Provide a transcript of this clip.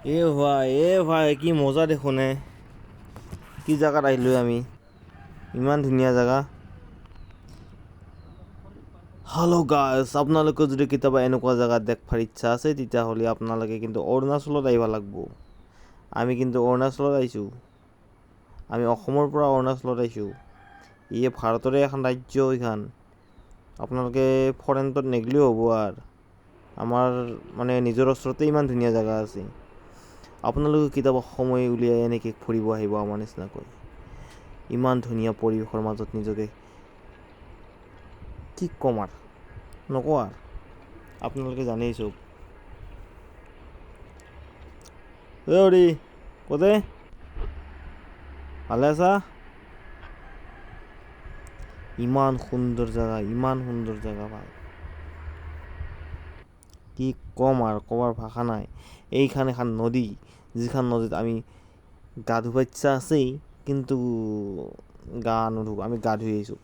ভাই কি মজা দেখোন কি জেগাত আহিলোঁ আমি ইমান ধুনীয়া জেগা। হেল্ল' গাইজ, আপোনালোকে যদি কেতিয়াবা এনেকুৱা জেগাত দেখাৰ ইচ্ছা আছে তেতিয়াহ'লে আপোনালোকে কিন্তু অৰুণাচলত আহিব লাগিব। আমি কিন্তু অৰুণাচলত আহিছোঁ, আমি অসমৰ পৰা অৰুণাচলত আহিছোঁ। ই ভাৰতৰে এখন ৰাজ্য। এইখন আপোনালোকে ফৰেনত নেগলেও হ'ব আৰু আমাৰ মানে নিজৰ ওচৰতে ইমান ধুনীয়া জেগা আছে। আপোনালোকে কেতিয়াবা সময় উলিয়াই এনেকৈ ফুৰিব আহিব আমাৰ নিচিনাকৈ। ইমান ধুনীয়া পৰিৱেশৰ মাজত নিজকে কি ক'ম আৰু নকওঁ আৰু আপোনালোকে জানেই চব। হৰি ক'তে ভালে আছা? ইমান সুন্দৰ জেগা ভাই, কি ক'ম আৰু ক'বৰ ভাষা নাই। এইখন এখন নদী, যিখন নদীত আমি গা ধুব ইচ্ছা আছেই, কিন্তু গা নুধো, আমি গা ধুই আহিছোঁ।